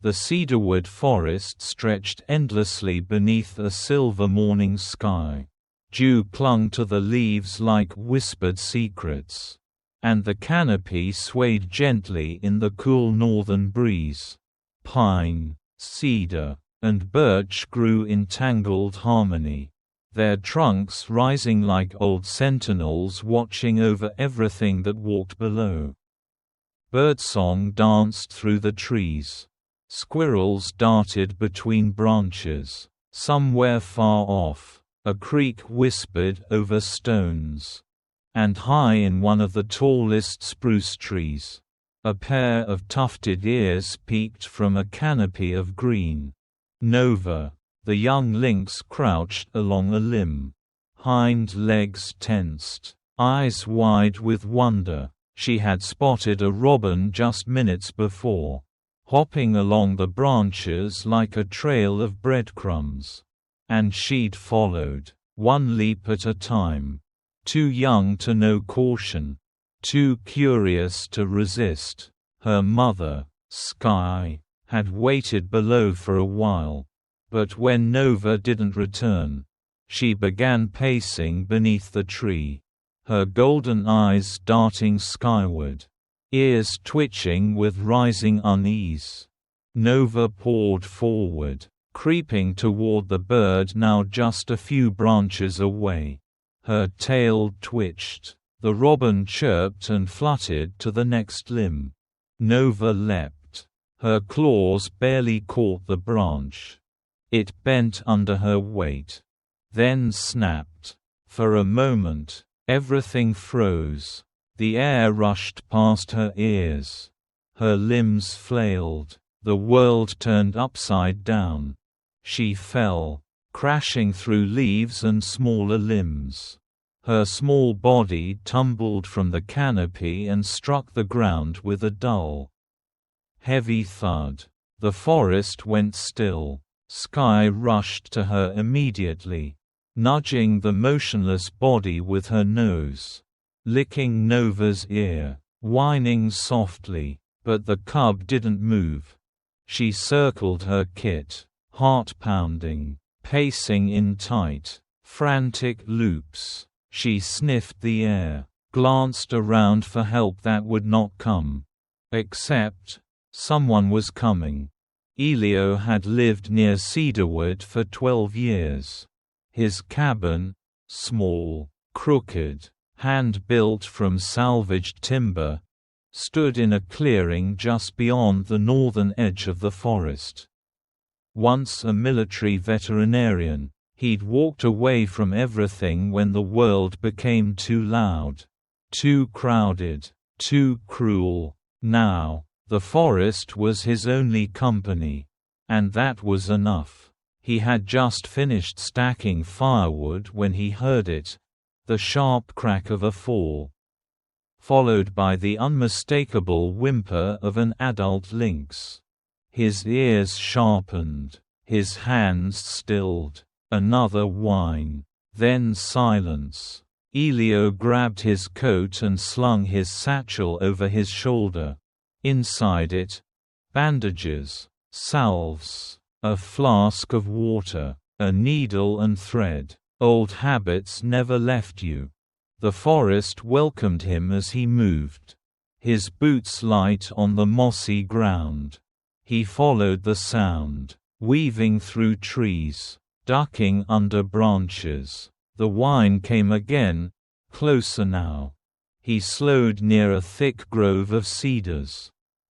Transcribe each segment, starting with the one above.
The cedarwood forest stretched endlessly beneath a silver morning sky. Dew clung to the leaves like whispered secrets, and the canopy swayed gently in the cool northern breeze. Pine, cedar, and birch grew in tangled harmony, their trunks rising like old sentinels watching over everything that walked below. Birdsong danced through the trees. Squirrels darted between branches. Somewhere far off, a creek whispered over stones. And high in one of the tallest spruce trees, a pair of tufted ears peeked from a canopy of green. Nova, the young lynx, crouched along a limb. Hind legs tensed, eyes wide with wonder. She had spotted a robin just minutes before, hopping along the branches like a trail of breadcrumbs. And she'd followed, one leap at a time. Too young to know caution, too curious to resist. Her mother, Sky, had waited below for a while. But when Nova didn't return, she began pacing beneath the tree, her golden eyes darting skyward, ears twitching with rising unease. Nova pawed forward, creeping toward the bird now just a few branches away. Her tail twitched, the robin chirped and fluttered to the next limb. Nova leapt. Her claws barely caught the branch. It bent under her weight, then snapped. For a moment, everything froze. The air rushed past her ears. Her limbs flailed. The world turned upside down. She fell, crashing through leaves and smaller limbs. Her small body tumbled from the canopy and struck the ground with a dull, heavy thud. The forest went still. Sky rushed to her immediately, nudging the motionless body with her nose, licking Nova's ear, whining softly, but the cub didn't move. She circled her kit, heart pounding, pacing in tight, frantic loops. She sniffed the air, glanced around for help that would not come. Except, someone was coming. Elio had lived near Cedarwood for 12 years. His cabin, small, crooked, hand-built from salvaged timber, stood in a clearing just beyond the northern edge of the forest. Once a military veterinarian, he'd walked away from everything when the world became too loud, too crowded, too cruel. Now, the forest was his only company. And that was enough. He had just finished stacking firewood when he heard it, the sharp crack of a fall, followed by the unmistakable whimper of an adult lynx. His ears sharpened, his hands stilled. Another whine, then silence. Elio grabbed his coat and slung his satchel over his shoulder. Inside it, bandages, salves, a flask of water, a needle and thread. Old habits never left you. The forest welcomed him as he moved, his boots light on the mossy ground. He followed the sound, weaving through trees, ducking under branches. The whine came again, closer now. He slowed near a thick grove of cedars.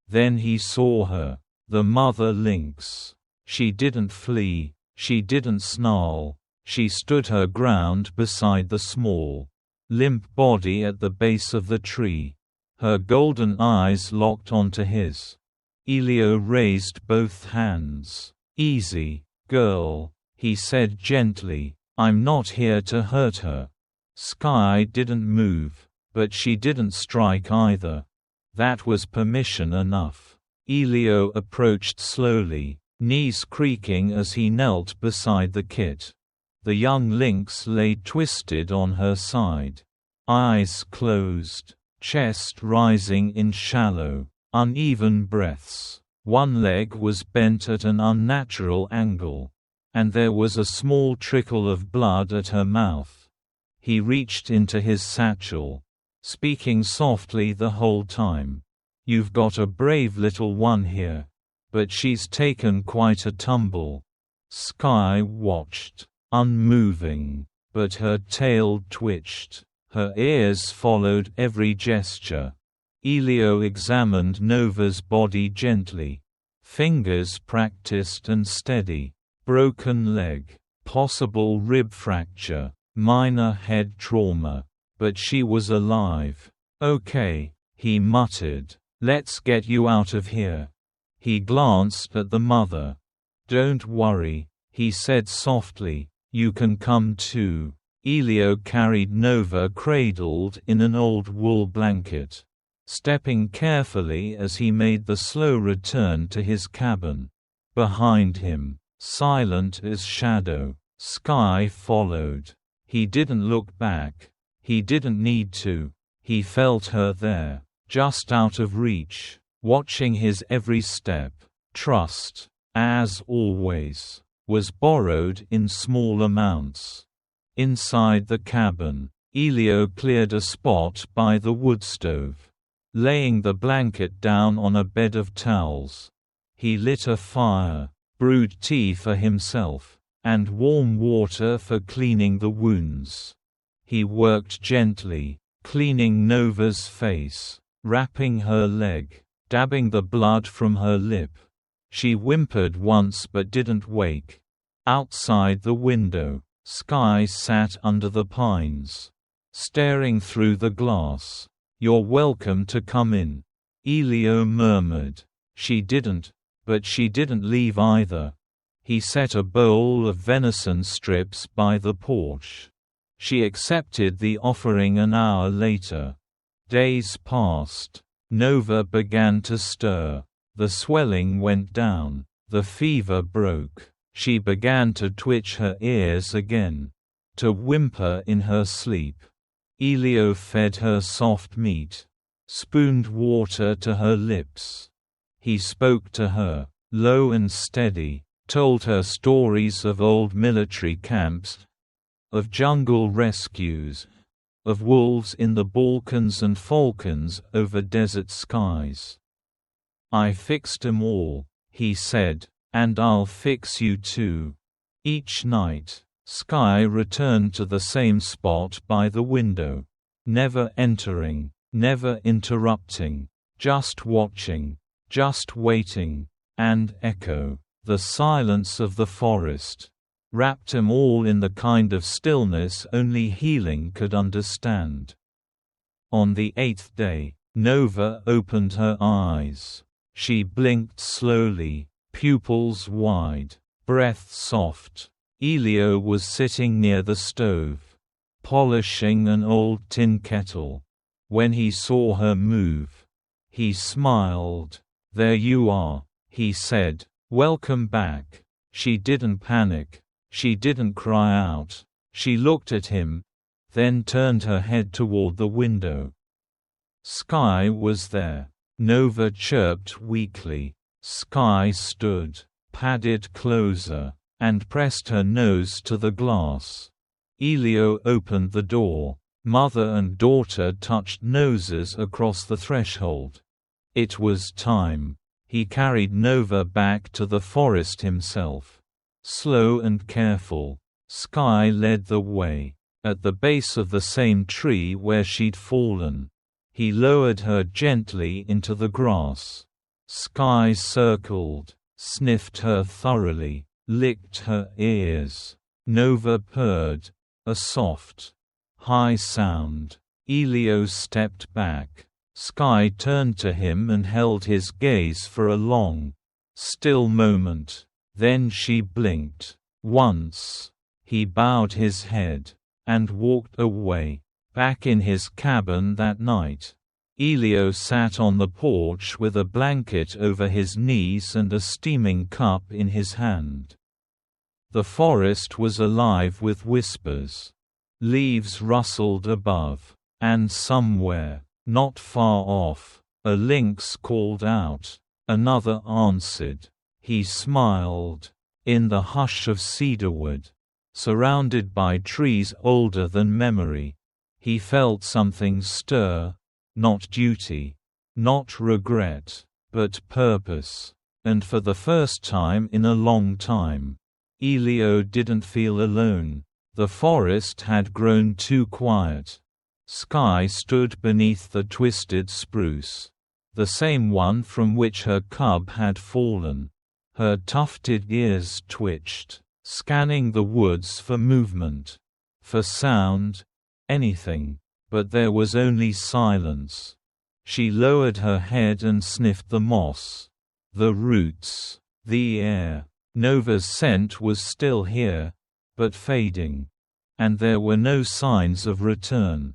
Then he saw her, the mother lynx. She didn't flee, she didn't snarl. She stood her ground beside the small, limp body at the base of the tree. Her golden eyes locked onto his. Elio raised both hands. "Easy, girl," he said gently. "I'm not here to hurt her." Sky didn't move, but she didn't strike either. That was permission enough. Elio approached slowly, knees creaking as he knelt beside the kit. The young lynx lay twisted on her side, eyes closed, chest rising in shallow, uneven breaths. One leg was bent at an unnatural angle, and there was a small trickle of blood at her mouth. He reached into his satchel, speaking softly the whole time. "You've got a brave little one here, but she's taken quite a tumble." Sky watched, unmoving, but her tail twitched. Her ears followed every gesture. Elio examined Nova's body gently. Fingers practiced and steady. Broken leg. Possible rib fracture. Minor head trauma. But she was alive. "Okay," he muttered. "Let's get you out of here." He glanced at the mother. "Don't worry," he said softly. "You can come too." Elio carried Nova cradled in an old wool blanket, stepping carefully as he made the slow return to his cabin. Behind him, silent as shadow, Sky followed. He didn't look back. He didn't need to. He felt her there, just out of reach, watching his every step. Trust, as always, was borrowed in small amounts. Inside the cabin, Elio cleared a spot by the wood stove. Laying the blanket down on a bed of towels, he lit a fire, brewed tea for himself, and warm water for cleaning the wounds. He worked gently, cleaning Nova's face, wrapping her leg, dabbing the blood from her lip. She whimpered once but didn't wake. Outside the window, Sky sat under the pines, staring through the glass. "You're welcome to come in," Elio murmured. She didn't, but she didn't leave either. He set a bowl of venison strips by the porch. She accepted the offering an hour later. Days passed. Nova began to stir. The swelling went down. The fever broke. She began to twitch her ears again, to whimper in her sleep. Elio fed her soft meat, spooned water to her lips. He spoke to her, low and steady, told her stories of old military camps, of jungle rescues, of wolves in the Balkans and falcons over desert skies. "I fixed 'em all," he said, "and I'll fix you too." Each night, Sky returned to the same spot by the window, never entering, never interrupting, just watching, just waiting, and echo. The silence of the forest wrapped 'em all in the kind of stillness only healing could understand. On the 8th day, Nova opened her eyes. She blinked slowly, pupils wide, breath soft. Elio was sitting near the stove, polishing an old tin kettle. When he saw her move, he smiled. "There you are," he said. "Welcome back." She didn't panic. She didn't cry out. She looked at him, then turned her head toward the window. Sky was there. Nova chirped weakly. Sky stood, padded closer, and pressed her nose to the glass. Elio opened the door. Mother and daughter touched noses across the threshold. It was time. He carried Nova back to the forest himself. Slow and careful, Sky led the way. At the base of the same tree where she'd fallen, he lowered her gently into the grass. Sky circled, sniffed her thoroughly, licked her ears. Nova purred, a soft, high sound. Elio stepped back. Sky turned to him and held his gaze for a long, still moment. Then she blinked. Once. He bowed his head, and walked away. Back in his cabin that night, Elio sat on the porch with a blanket over his knees and a steaming cup in his hand. The forest was alive with whispers. Leaves rustled above, and somewhere, not far off, a lynx called out. Another answered. He smiled. In the hush of cedarwood, surrounded by trees older than memory, he felt something stir, not duty, not regret, but purpose. And for the first time in a long time, Elio didn't feel alone. The forest had grown too quiet. Sky stood beneath the twisted spruce, the same one from which her cub had fallen. Her tufted ears twitched, scanning the woods for movement, for sound, anything, but there was only silence. She lowered her head and sniffed the moss, the roots, the air. Nova's scent was still here, but fading, and there were no signs of return.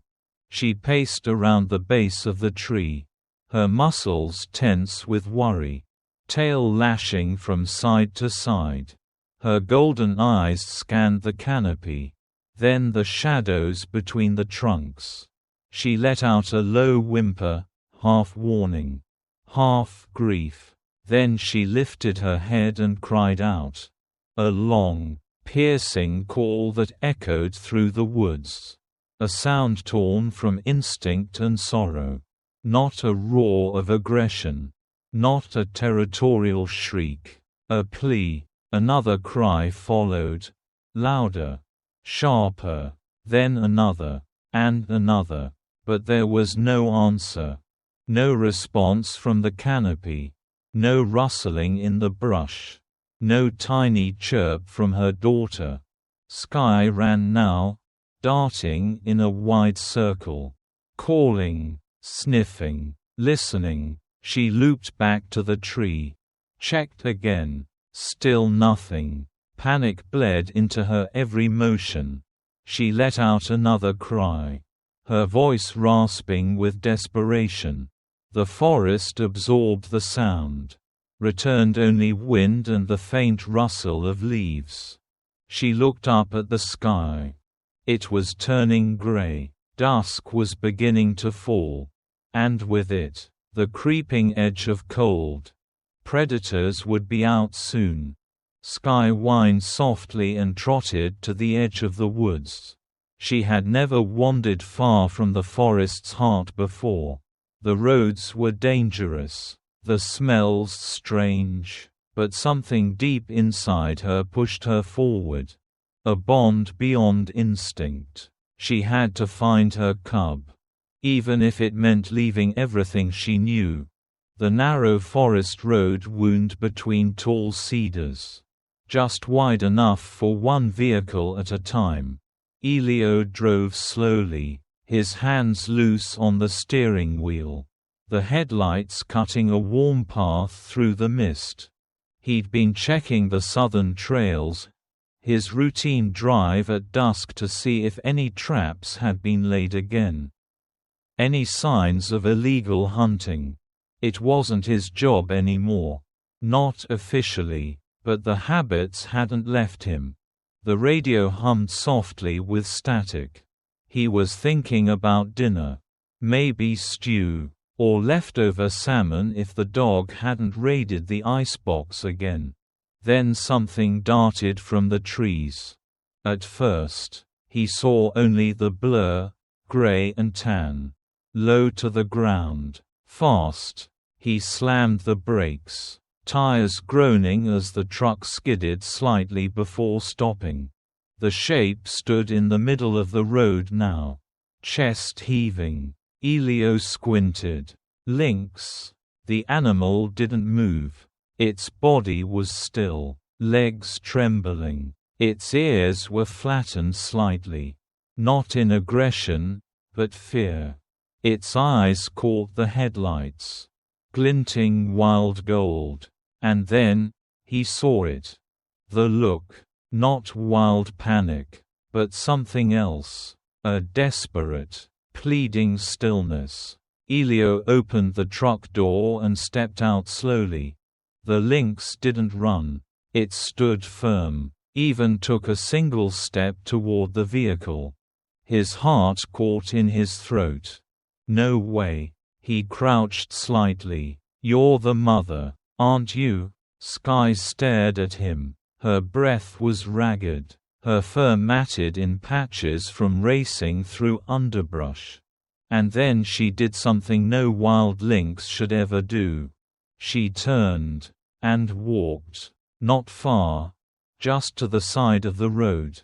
She paced around the base of the tree, her muscles tense with worry, tail lashing from side to side. Her golden eyes scanned the canopy, then the shadows between the trunks. She let out a low whimper, half warning, half grief. Then she lifted her head and cried out. A long, piercing call that echoed through the woods. A sound torn from instinct and sorrow. Not a roar of aggression. Not a territorial shriek. A plea. Another cry followed. Louder. Sharper. Then another. And another. But there was no answer. No response from the canopy. No rustling in the brush. No tiny chirp from her daughter. Sky ran now, darting in a wide circle. Calling, sniffing, listening. She looped back to the tree. Checked again. Still nothing. Panic bled into her every motion. She let out another cry, her voice rasping with desperation. The forest absorbed the sound. Returned only wind and the faint rustle of leaves. She looked up at the sky. It was turning gray. Dusk was beginning to fall. And with it, the creeping edge of cold. Predators would be out soon. Sky whined softly and trotted to the edge of the woods. She had never wandered far from the forest's heart before. The roads were dangerous, the smells strange, but something deep inside her pushed her forward. A bond beyond instinct. She had to find her cub. Even if it meant leaving everything she knew. The narrow forest road wound between tall cedars. Just wide enough for one vehicle at a time. Elio drove slowly, his hands loose on the steering wheel, the headlights cutting a warm path through the mist. He'd been checking the southern trails, his routine drive at dusk to see if any traps had been laid again. Any signs of illegal hunting. It wasn't his job anymore. Not officially, but the habits hadn't left him. The radio hummed softly with static. He was thinking about dinner. Maybe stew. Or leftover salmon if the dog hadn't raided the icebox again. Then something darted from the trees. At first, he saw only the blur, gray and tan. Low to the ground. Fast. He slammed the brakes. Tires groaning as the truck skidded slightly before stopping. The shape stood in the middle of the road now. Chest heaving. Elio squinted. Lynx. The animal didn't move. Its body was still. Legs trembling. Its ears were flattened slightly. Not in aggression, but fear. Its eyes caught the headlights. Glinting wild gold. And then, he saw it. The look. Not wild panic, but something else. A desperate, pleading stillness. Elio opened the truck door and stepped out slowly. The lynx didn't run. It stood firm, even took a single step toward the vehicle. His heart caught in his throat. No way. He crouched slightly. You're the mother. "Aren't you?" Sky stared at him. Her breath was ragged, her fur matted in patches from racing through underbrush. And then she did something no wild lynx should ever do. She turned and walked, not far, just to the side of the road.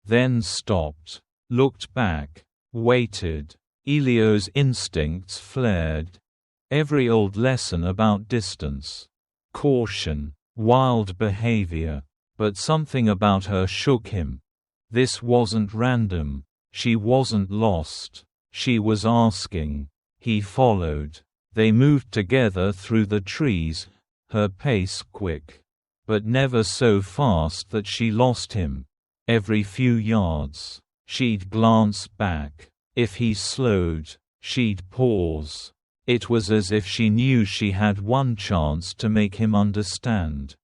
Then stopped, looked back, waited. Elio's instincts flared. Every old lesson about distance, caution, wild behavior. But something about her shook him. This wasn't random. She wasn't lost. She was asking. He followed. They moved together through the trees, her pace quick, but never so fast that she lost him. Every few yards, she'd glance back. If he slowed, she'd pause. It was as if she knew she had one chance to make him understand.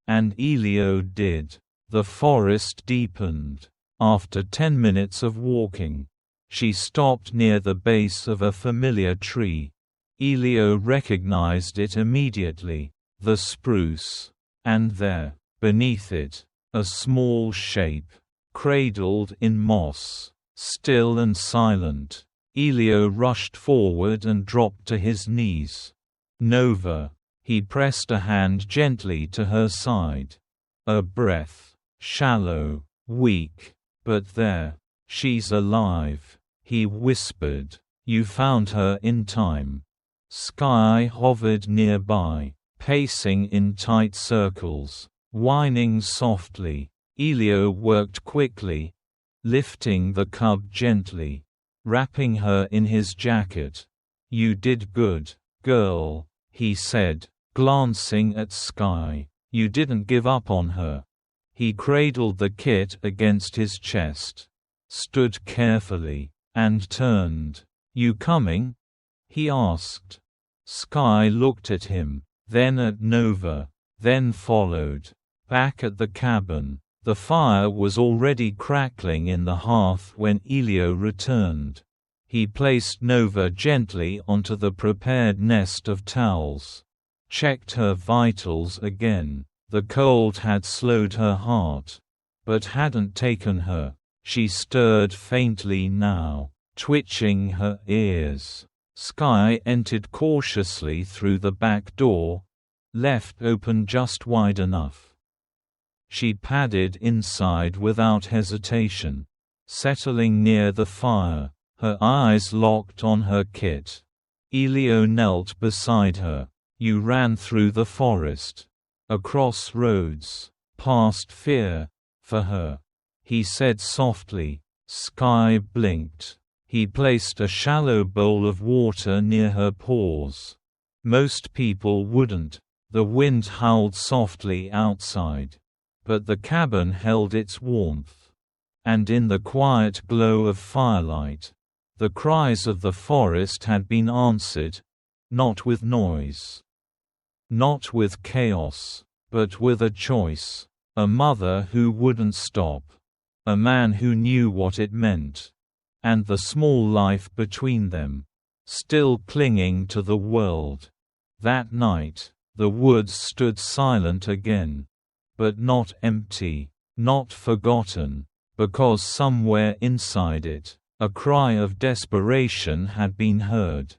And Elio did. The forest deepened. After 10 minutes of walking, she stopped near the base of a familiar tree. Elio recognized it immediately, the spruce. And there, beneath it, a small shape, cradled in moss, still and silent. Elio rushed forward and dropped to his knees. "Nova." He pressed a hand gently to her side. A breath, shallow, weak, but there. "She's alive," he whispered. "You found her in time." Sky hovered nearby, pacing in tight circles, whining softly. Elio worked quickly, lifting the cub gently, wrapping her in his jacket. "You did good, girl," he said, glancing at Sky. "You didn't give up on her." He cradled the kit against his chest, stood carefully, and turned. "You coming?" he asked. Sky looked at him, then at Nova, then followed. Back at the cabin, the fire was already crackling in the hearth when Elio returned. He placed Nova gently onto the prepared nest of towels. Checked her vitals again. The cold had slowed her heart, but hadn't taken her. She stirred faintly now, twitching her ears. Sky entered cautiously through the back door, left open just wide enough. She padded inside without hesitation, settling near the fire, her eyes locked on her kit. Elio knelt beside her. "You ran through the forest, across roads, past fear, for her," he said softly. Sky blinked. He placed a shallow bowl of water near her paws. Most people wouldn't. The wind howled softly outside, but the cabin held its warmth. And in the quiet glow of firelight, the cries of the forest had been answered, not with noise, not with chaos, but with a choice. A mother who wouldn't stop. A man who knew what it meant. And the small life between them, still clinging to the world. That night, the woods stood silent again. But not empty, not forgotten, because somewhere inside it, a cry of desperation had been heard.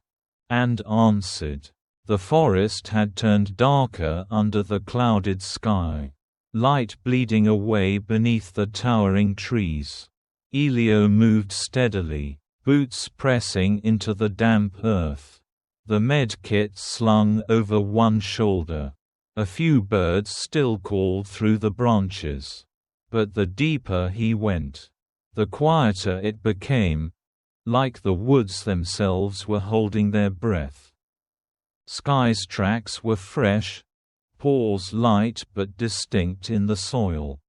And answered. The forest had turned darker under the clouded sky. Light bleeding away beneath the towering trees. Elio moved steadily, boots pressing into the damp earth. The med-kit slung over one shoulder. A few birds still called through the branches. But the deeper he went, the quieter it became, like the woods themselves were holding their breath. Sky's tracks were fresh, paws light but distinct in the soil,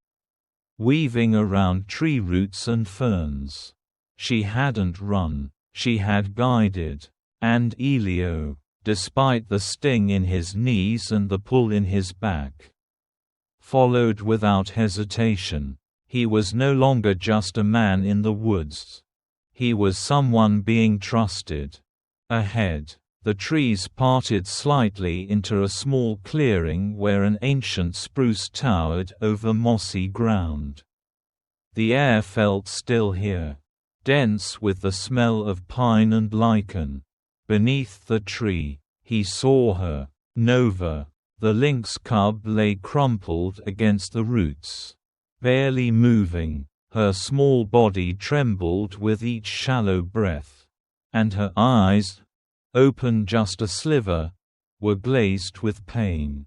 weaving around tree roots and ferns. She hadn't run, she had guided. And Elio, despite the sting in his knees and the pull in his back, followed without hesitation. He was no longer just a man in the woods. He was someone being trusted. Ahead, The trees parted slightly into a small clearing where an ancient spruce towered over mossy ground. The air felt still here, dense with the smell of pine and lichen. Beneath the tree, he saw her, Nova. The lynx cub lay crumpled against the roots, barely moving. Her small body trembled with each shallow breath, and her eyes, open just a sliver, were glazed with pain.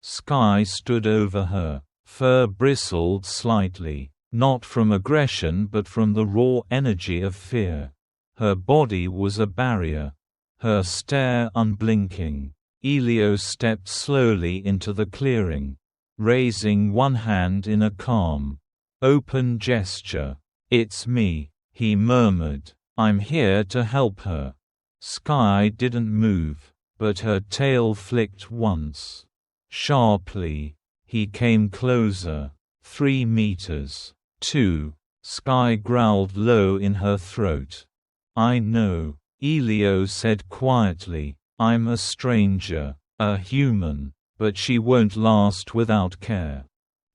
Sky stood over her, fur bristled slightly, not from aggression but from the raw energy of fear. Her body was a barrier, her stare unblinking. Elio stepped slowly into the clearing, raising one hand in a calm, open gesture. "It's me," he murmured. "I'm here to help her." Sky didn't move, but her tail flicked once. Sharply, he came closer. 3 meters. 2. Sky growled low in her throat. "I know," Elio said quietly. "I'm a stranger, a human, but she won't last without care."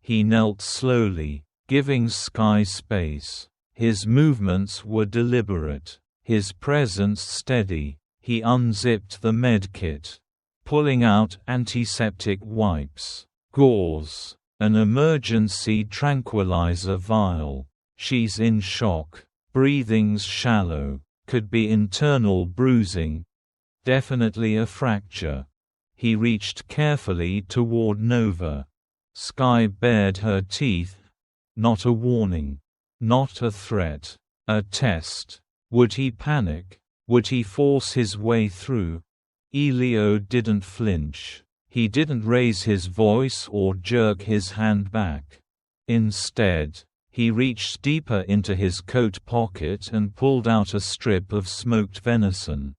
He knelt slowly, giving Sky space. His movements were deliberate, his presence steady. He unzipped the medkit, pulling out antiseptic wipes, gauze, an emergency tranquilizer vial. "She's in shock. Breathing's shallow. Could be internal bruising. Definitely a fracture." He reached carefully toward Nova. Sky bared her teeth. Not a warning. Not a threat. A test. Would he panic? Would he force his way through? Elio didn't flinch. He didn't raise his voice or jerk his hand back. Instead, he reached deeper into his coat pocket and pulled out a strip of smoked venison,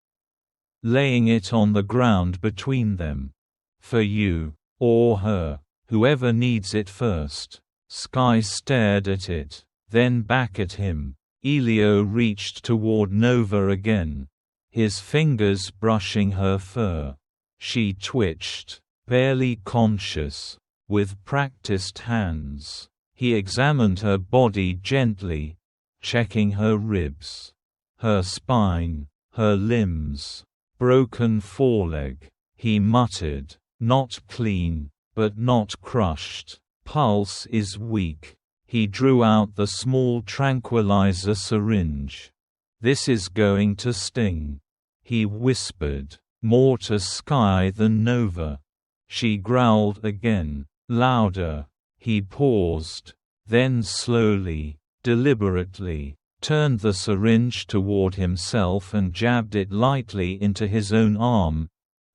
laying it on the ground between them. "For you. Or her. Whoever needs it first." Sky stared at it, then back at him. Elio reached toward Nova again, his fingers brushing her fur. She twitched, barely conscious. With practiced hands, he examined her body gently, checking her ribs, her spine, her limbs. Broken foreleg. He muttered, "Not clean, but not crushed. Pulse is weak." He drew out the small tranquilizer syringe. "This is going to sting," he whispered, more to Sky than Nova. She growled again, louder. He paused, then slowly, deliberately, turned the syringe toward himself and jabbed it lightly into his own arm.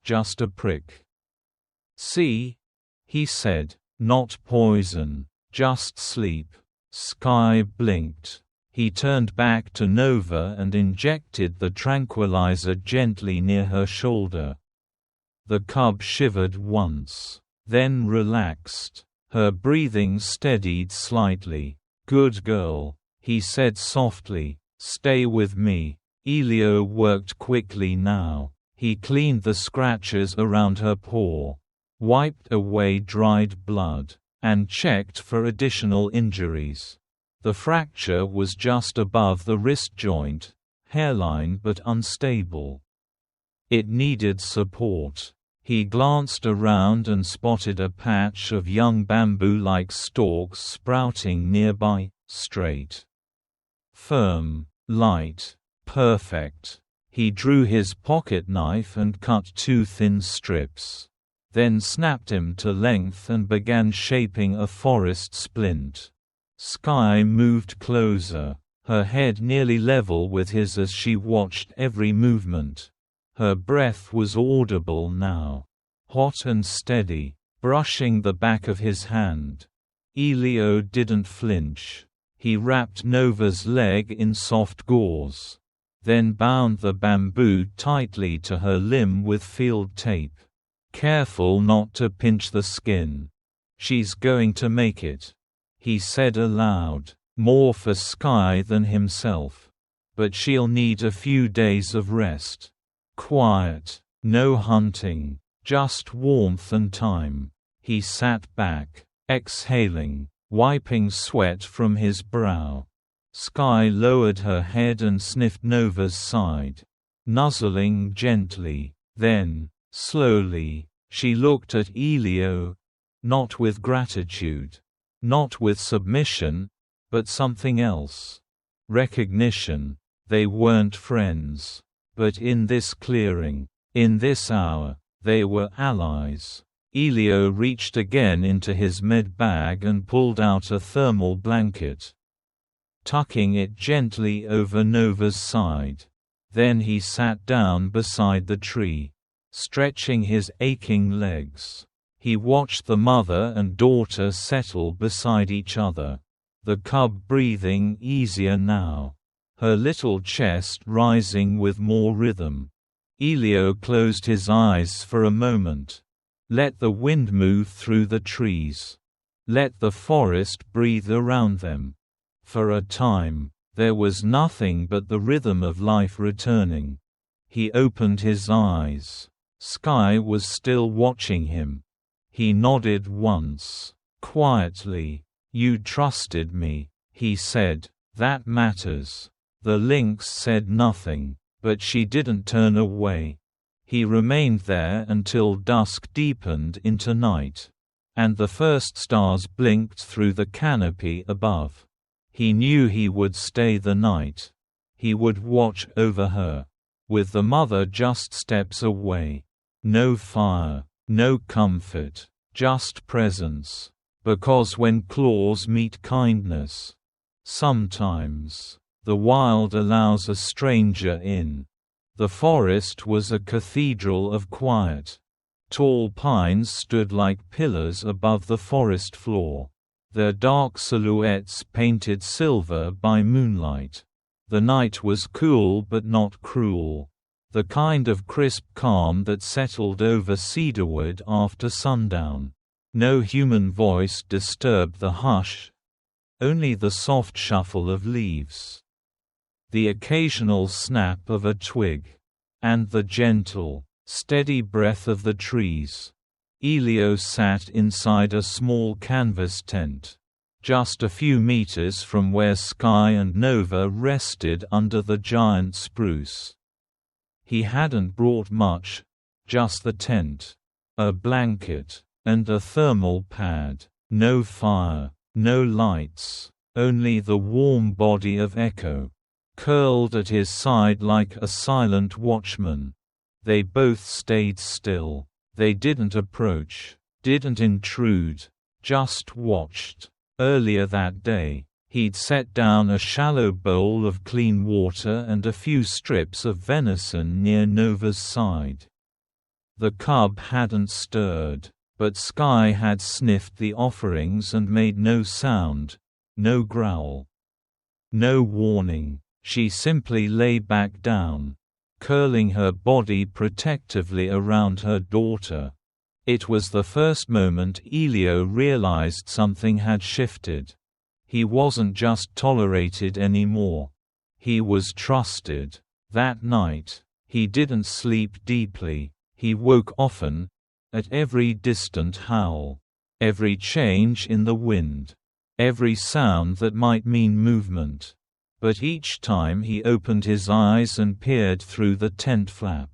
Just a prick. "See?" he said. "Not poison. Just sleep." Sky blinked. He turned back to Nova and injected the tranquilizer gently near her shoulder. The cub shivered once, then relaxed. Her breathing steadied slightly. "Good girl," he said softly. "Stay with me." Elio worked quickly now. He cleaned the scratches around her paw, wiped away dried blood, and checked for additional injuries. The fracture was just above the wrist joint, hairline but unstable. It needed support. He glanced around and spotted a patch of young bamboo-like stalks sprouting nearby, straight, firm, light, perfect. He drew his pocket knife and cut 2 thin strips, then snapped him to length and began shaping a forest splint. Sky moved closer, her head nearly level with his as she watched every movement. Her breath was audible now, hot and steady, brushing the back of his hand. Elio didn't flinch. He wrapped Nova's leg in soft gauze, then bound the bamboo tightly to her limb with field tape. "Careful not to pinch the skin. She's going to make it," he said aloud, more for Sky than himself. "But she'll need a few days of rest." Quiet, no hunting, just warmth and time. He sat back, exhaling, wiping sweat from his brow. Skye lowered her head and sniffed Nova's side, nuzzling gently. Then, slowly, she looked at Elio, not with gratitude, not with submission, but something else. Recognition. They weren't friends. But in this clearing, in this hour, they were allies. Elio reached again into his med bag and pulled out a thermal blanket, tucking it gently over Nova's side. Then he sat down beside the tree, stretching his aching legs. He watched the mother and daughter settle beside each other, the cub breathing easier now, her little chest rising with more rhythm. Elio closed his eyes for a moment. Let the wind move through the trees. Let the forest breathe around them. For a time, there was nothing but the rhythm of life returning. He opened his eyes. Skye was still watching him. He nodded once, quietly. "You trusted me," he said. "That matters." The lynx said nothing, but she didn't turn away. He remained there until dusk deepened into night, and the first stars blinked through the canopy above. He knew he would stay the night. He would watch over her, with the mother just steps away. No fire, no comfort, just presence. Because when claws meet kindness, sometimes, the wild allows a stranger in. The forest was a cathedral of quiet. Tall pines stood like pillars above the forest floor, their dark silhouettes painted silver by moonlight. The night was cool but not cruel, the kind of crisp calm that settled over cedarwood after sundown. No human voice disturbed the hush, only the soft shuffle of leaves, the occasional snap of a twig, and the gentle, steady breath of the trees. Elio sat inside a small canvas tent, just a few meters from where Skye and Nova rested under the giant spruce. He hadn't brought much, just the tent, a blanket, and a thermal pad. No fire, no lights, only the warm body of Echo, curled at his side like a silent watchman. They both stayed still. They didn't approach, didn't intrude, just watched. Earlier that day, he'd set down a shallow bowl of clean water and a few strips of venison near Nova's side. The cub hadn't stirred, but Skye had sniffed the offerings and made no sound, no growl, no warning. She simply lay back down, curling her body protectively around her daughter. It was the first moment Elio realized something had shifted. He wasn't just tolerated anymore. He was trusted. That night, he didn't sleep deeply. He woke often, at every distant howl, every change in the wind, every sound that might mean movement. But each time he opened his eyes and peered through the tent flap,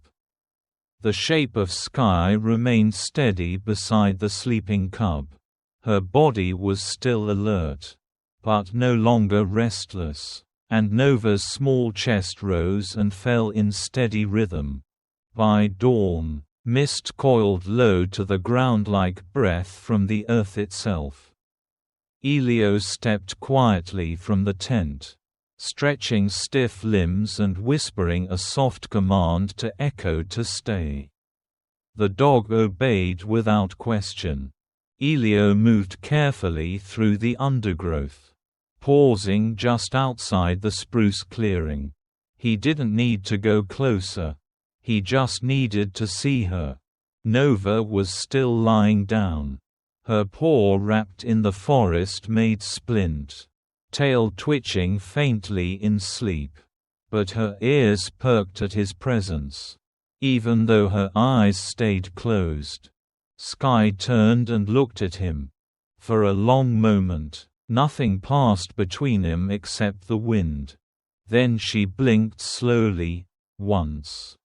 the shape of Skye remained steady beside the sleeping cub. Her body was still alert, but no longer restless, and Nova's small chest rose and fell in steady rhythm. By dawn, mist coiled low to the ground like breath from the earth itself. Elio stepped quietly from the tent, stretching stiff limbs and whispering a soft command to Echo to stay. The dog obeyed without question. Elio moved carefully through the undergrowth, pausing just outside the spruce clearing. He didn't need to go closer. He just needed to see her. Nova was still lying down, her paw wrapped in the forest-made splint, tail twitching faintly in sleep. But her ears perked at his presence. even though her eyes stayed closed. Sky turned and looked at him. For a long moment, nothing passed between them except the wind. Then she blinked slowly, once.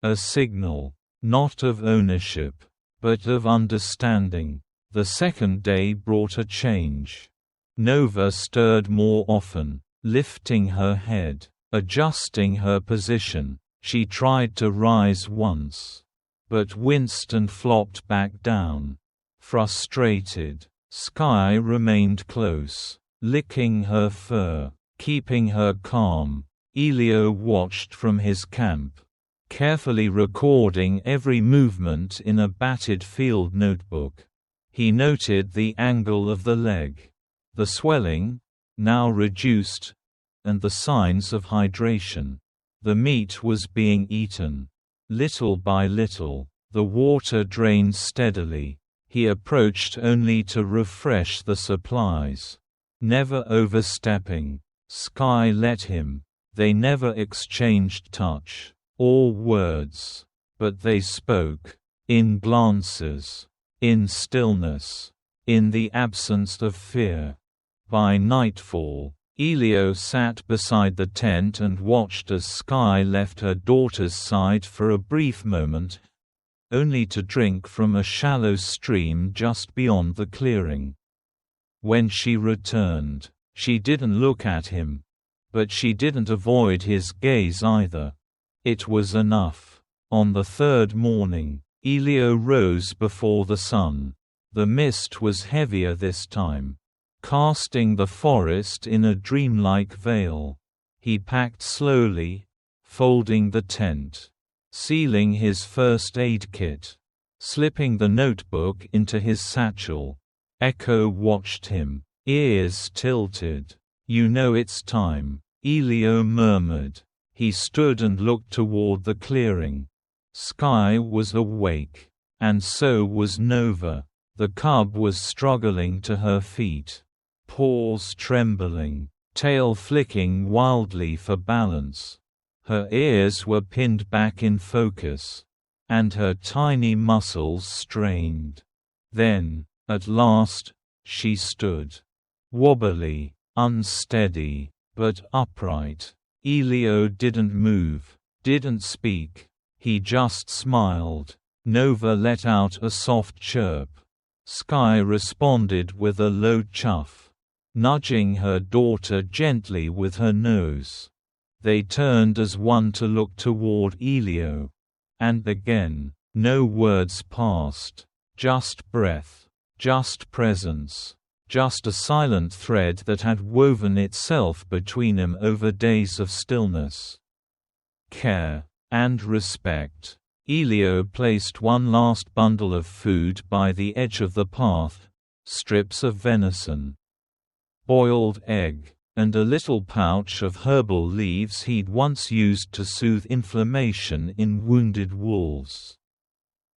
A signal, not of ownership, but of understanding. The second day brought a change. Nova stirred more often, lifting her head, adjusting her position. She tried to rise once, but winced and flopped back down. Frustrated, Sky remained close, licking her fur, keeping her calm. Elio watched from his camp, carefully recording every movement in a battered field notebook. He noted the angle of the leg, the swelling, now reduced, and the signs of hydration. The meat was being eaten. Little by little, the water drained steadily. He approached only to refresh the supplies, never overstepping. Sky let him. They never exchanged touch or words, but they spoke, in glances, in stillness, in the absence of fear. By nightfall, Elio sat beside the tent and watched as Sky left her daughter's side for a brief moment, only to drink from a shallow stream just beyond the clearing. When she returned, she didn't look at him. But she didn't avoid his gaze either. It was enough. On the third morning, Elio rose before the sun. The mist was heavier this time, casting the forest in a dreamlike veil. He packed slowly, folding the tent, sealing his first aid kit, slipping the notebook into his satchel. Echo watched him, ears tilted. "You know it's time," Elio murmured. He stood and looked toward the clearing. Sky was awake, and so was Nova. The cub was struggling to her feet, paws trembling, tail flicking wildly for balance. Her ears were pinned back in focus, and her tiny muscles strained. Then, at last, she stood. Wobbly, unsteady, but upright. Elio didn't move, didn't speak. He just smiled. Nova let out a soft chirp. Sky responded with a low chuff, nudging her daughter gently with her nose. They turned as one to look toward Elio. And again, no words passed. Just breath. Just presence. Just a silent thread that had woven itself between them over days of stillness, care, and respect. Elio placed one last bundle of food by the edge of the path, strips of venison, boiled egg, and a little pouch of herbal leaves he'd once used to soothe inflammation in wounded wolves.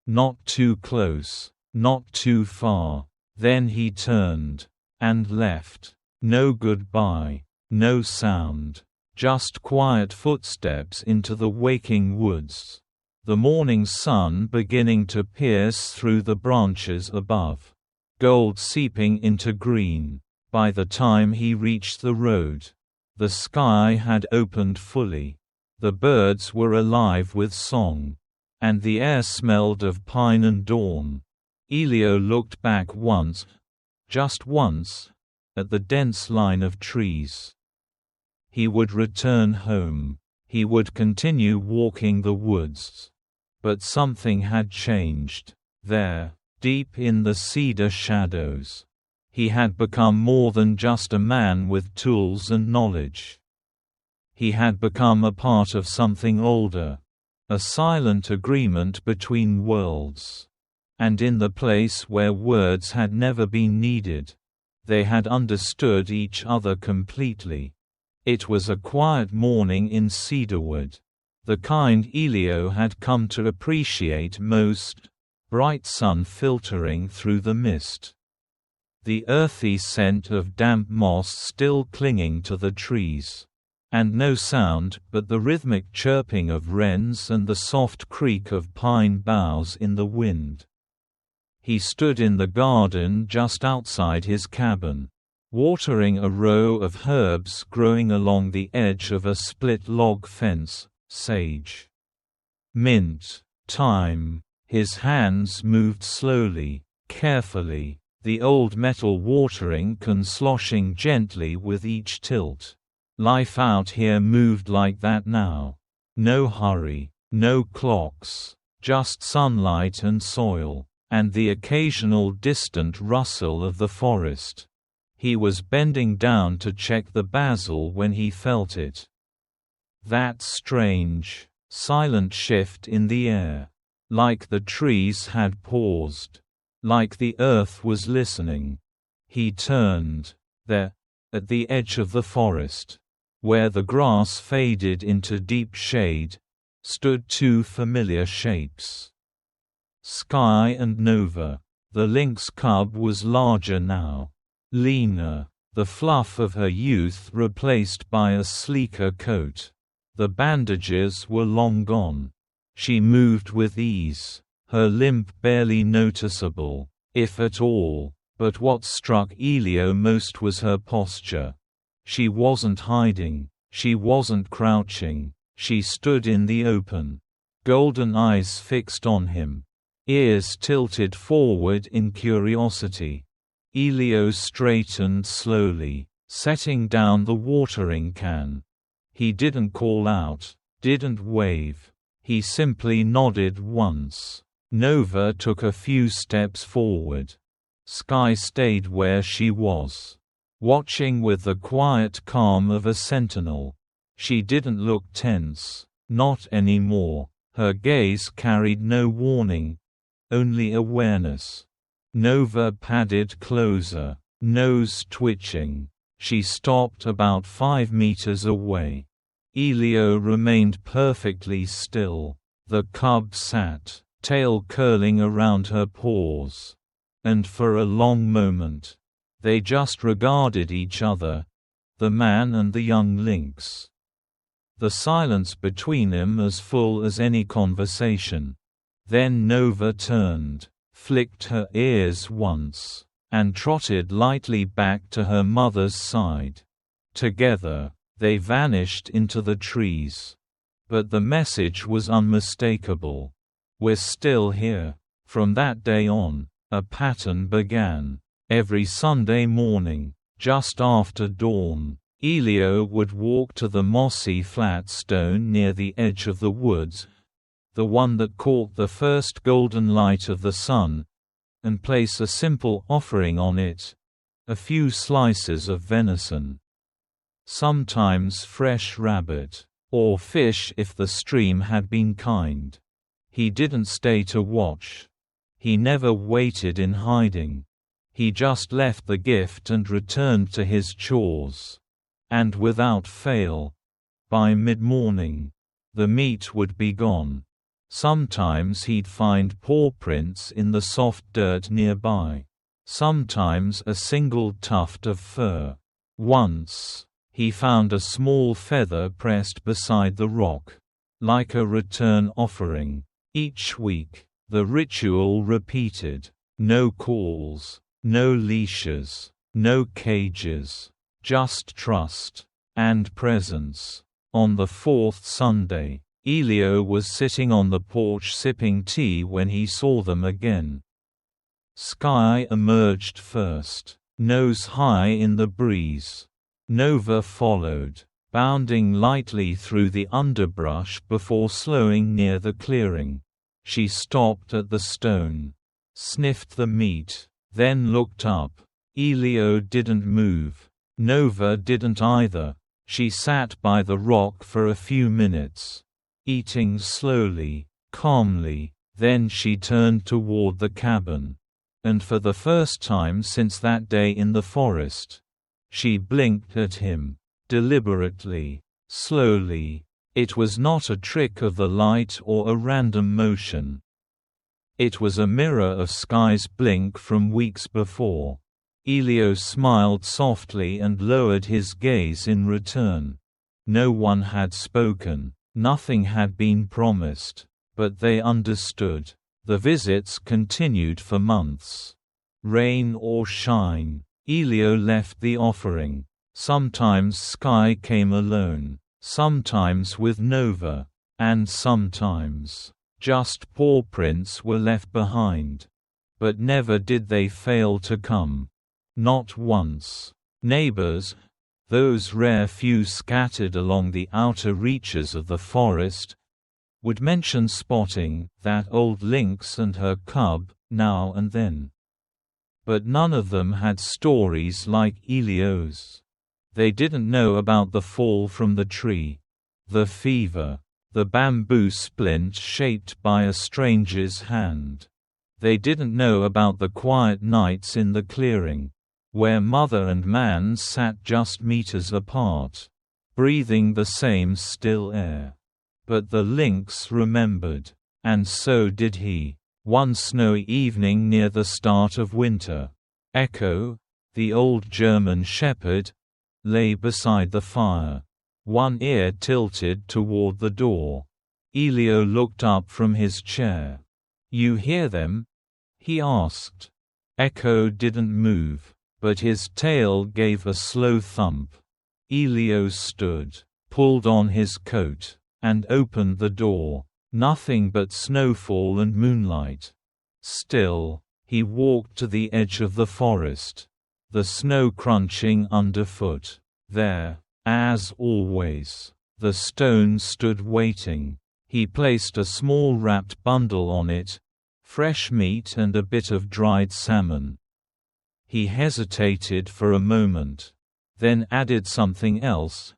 Not too close, not too far. Then he turned and left. No goodbye, no sound, just quiet footsteps into the waking woods. The morning sun beginning to pierce through the branches above, gold seeping into green. By the time he reached the road, the sky had opened fully. The birds were alive with song, and the air smelled of pine and dawn. Elio looked back once, just once, at the dense line of trees. He would return home. He would continue walking the woods. But something had changed. There, deep in the cedar shadows, he had become more than just a man with tools and knowledge. He had become a part of something older, a silent agreement between worlds. And in the place where words had never been needed, they had understood each other completely. It was a quiet morning in Cedarwood, the kind Elio had come to appreciate most, bright sun filtering through the mist, the earthy scent of damp moss still clinging to the trees, and no sound but the rhythmic chirping of wrens and the soft creak of pine boughs in the wind. He stood in the garden just outside his cabin, watering a row of herbs growing along the edge of a split log fence, sage, mint, thyme. His hands moved slowly, carefully, the old metal watering can sloshing gently with each tilt. Life out here moved like that now. No hurry, no clocks, just sunlight and soil, and the occasional distant rustle of the forest. He was bending down to check the basil when he felt it. That strange, silent shift in the air. Like the trees had paused. Like the earth was listening. He turned. There, at the edge of the forest, where the grass faded into deep shade, stood two familiar shapes. Sky and Nova. The lynx cub was larger now. Leaner, the fluff of her youth replaced by a sleeker coat. The bandages were long gone. She moved with ease, her limp barely noticeable, if at all, but what struck Elio most was her posture. She wasn't hiding, she wasn't crouching, she stood in the open. Golden eyes fixed on him. Ears tilted forward in curiosity. Elio straightened slowly, setting down the watering can. He didn't call out, didn't wave. He simply nodded once. Nova took a few steps forward. Sky stayed where she was, watching with the quiet calm of a sentinel. She didn't look tense, not anymore. Her gaze carried no warning, only awareness. Nova padded closer, nose twitching. She stopped about 5 meters away. Elio remained perfectly still. The cub sat, tail curling around her paws. And for a long moment, they just regarded each other, the man and the young lynx. The silence between them as full as any conversation. Then Nova turned, flicked her ears once, and trotted lightly back to her mother's side. Together, they vanished into the trees. But the message was unmistakable. We're still here. From that day on, a pattern began. Every Sunday morning, just after dawn, Elio would walk to the mossy flat stone near the edge of the woods, the one that caught the first golden light of the sun, and place a simple offering on it, a few slices of venison. Sometimes fresh rabbit, or fish if the stream had been kind. He didn't stay to watch. He never waited in hiding. He just left the gift and returned to his chores. And without fail, by mid-morning, the meat would be gone. Sometimes he'd find paw prints in the soft dirt nearby. Sometimes a single tuft of fur. Once, he found a small feather pressed beside the rock, like a return offering. Each week, the ritual repeated. No calls, no leashes, no cages, just trust and presence. On the 4th Sunday, Elio was sitting on the porch sipping tea when he saw them again. Sky emerged first, nose high in the breeze. Nova followed, bounding lightly through the underbrush before slowing near the clearing. She stopped at the stone, sniffed the meat, then looked up. Elio didn't move. Nova didn't either. She sat by the rock for a few minutes, eating slowly, calmly. Then she turned toward the cabin. And for the first time since that day in the forest, she blinked at him, deliberately, slowly. It was not a trick of the light or a random motion. It was a mirror of Sky's blink from weeks before. Elio smiled softly and lowered his gaze in return. No one had spoken, nothing had been promised, but they understood. The visits continued for months. Rain or shine, Elio left the offering. Sometimes Sky came alone, sometimes with Nova, and sometimes just paw prints were left behind. But never did they fail to come. Not once. Neighbors, those rare few scattered along the outer reaches of the forest, would mention spotting that old lynx and her cub, now and then. But none of them had stories like Elio's. They didn't know about the fall from the tree, the fever, the bamboo splint shaped by a stranger's hand. They didn't know about the quiet nights in the clearing, where mother and man sat just meters apart, breathing the same still air. But the lynx remembered, and so did he. One snowy evening near the start of winter, Echo, the old German shepherd, lay beside the fire, one ear tilted toward the door. Elio looked up from his chair. "You hear them?" he asked. Echo didn't move, but his tail gave a slow thump. Elio stood, pulled on his coat, and opened the door. Nothing but snowfall and moonlight. Still, he walked to the edge of the forest, the snow crunching underfoot. There, as always, the stone stood waiting. He placed a small wrapped bundle on it, fresh meat and a bit of dried salmon. He hesitated for a moment, then added something else,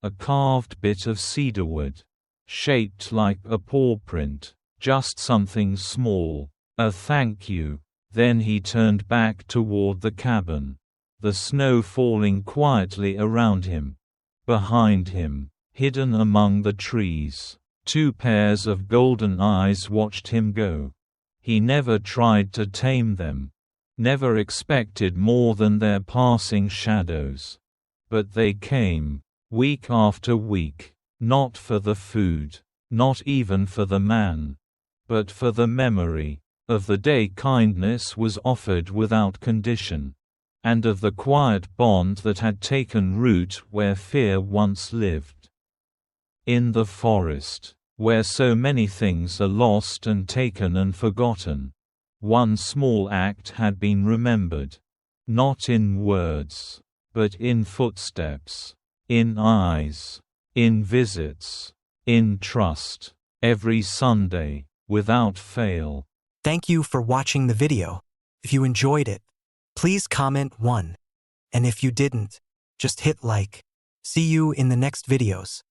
a carved bit of cedarwood, shaped like a paw print, just something small, a thank you. Then he turned back toward the cabin, the snow falling quietly around him. Behind him, hidden among the trees, two pairs of golden eyes watched him go. He never tried to tame them, never expected more than their passing shadows. But they came, week after week, not for the food, not even for the man, but for the memory of the day kindness was offered without condition, and of the quiet bond that had taken root where fear once lived. In the forest, where so many things are lost and taken and forgotten, one small act had been remembered, not in words, but in footsteps, in eyes, in visits, in trust, every Sunday, without fail. Thank you for watching the video. If you enjoyed it, please comment 1. And if you didn't, just hit like. See you in the next videos.